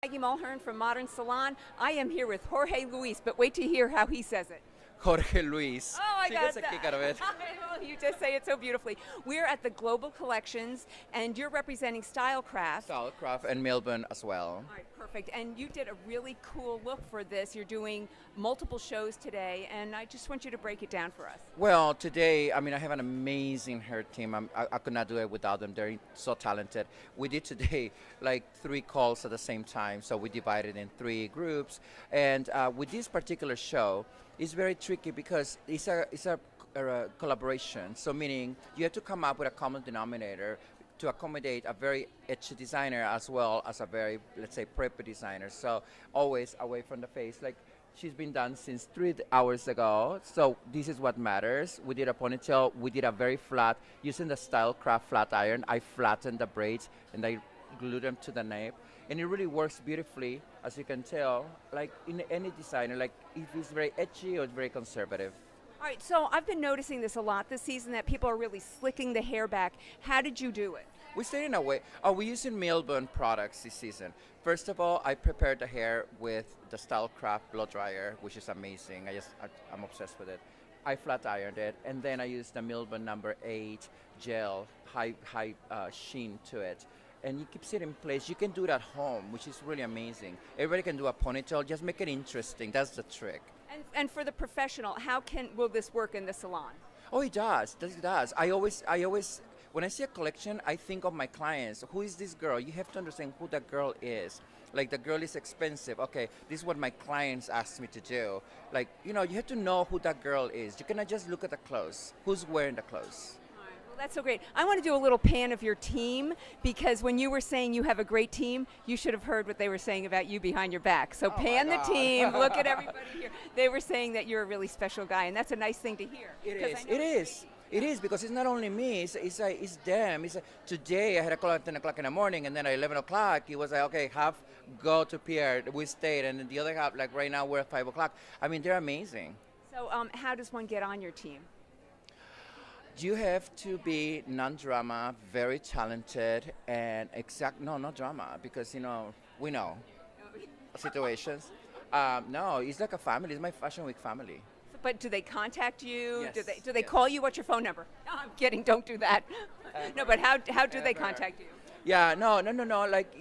Maggie Mulhern from Modern Salon. I am here with Jorge Luis, but wait to hear how he says it. Jorge Luis. Oh, I She got gets a that. kick out of it. Well, you just say it so beautifully. We're at the Global Collections, and you're representing StyleCraft. StyleCraft and Melbourne as well. All right, perfect. And you did a really cool look for this. You're doing multiple shows today, and I just want you to break it down for us. Well, today, I have an amazing hair team. I could not do it without them. They're so talented. We did today like 3 calls at the same time, so we divided in 3 groups. And with this particular show, it's very tricky because it's a collaboration. So meaning you have to come up with a common denominator to accommodate a very edgy designer as well as a very, let's say, preppy designer. So always away from the face. Like she's been done since 3 hours ago. So this is what matters. We did a ponytail. We did a very flat, using the StyleCraft flat iron. I flattened the braids and I glued them to the nape. And it really works beautifully, as you can tell, like in any designer, like if it's very edgy or it's very conservative. All right, so I've been noticing this a lot this season, that people are really slicking the hair back. How did you do it? We stayed in a way. We're using Melbourne products this season. First of all, I prepared the hair with the StyleCraft blow dryer, which is amazing. I'm obsessed with it. I flat ironed it, and then I used the Melbourne number 8 gel, high sheen to it. And you keep it in place. You can do it at home, which is really amazing. Everybody can do a ponytail. Just make it interesting. That's the trick. And for the professional, will this work in the salon? Oh, it does. It does. I always, when I see a collection, I think of my clients. Who is this girl? You have to understand who that girl is. Like, the girl is expensive. Okay, this is what my clients asked me to do. Like, you have to know who that girl is. You cannot just look at the clothes. Who's wearing the clothes? Well, that's so great. I want to do a little pan of your team, because when you were saying you have a great team, you should have heard what they were saying about you behind your back. So pan the team. Look at everybody here. They were saying that you're a really special guy, and that's a nice thing to hear. It is. It is, because it's not only me, it's them. Today I had a call at 10 o'clock in the morning, and then at 11 o'clock, it was like, okay, half go to Pierre, we stayed, and then the other half, like right now, we're at 5 o'clock. They're amazing. So how does one get on your team? You have to be non-drama, very talented, and no drama, because, we know situations. No, it's like a family. It's my Fashion Week family. But do they contact you? Yes. Do they call you? What's your phone number? No, I'm kidding. Don't do that. No, but how do they contact you? Yeah, no. Like,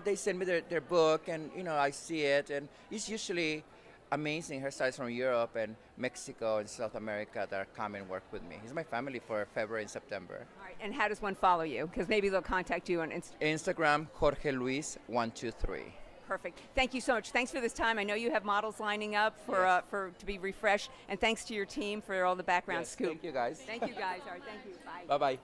they send me their book, and, I see it, and it's usually amazing hairstylists from Europe and Mexico and South America that come and work with me. It's my family for February and September. All right, and how does one follow you? Because maybe they'll contact you on Instagram, Jorge Luis 123. Perfect. Thank you so much. Thanks for this time. I know you have models lining up to be refreshed, and thanks to your team for all the background scoop. Thank you, guys. Thank you, guys. All right, thank you. Bye. Bye-bye.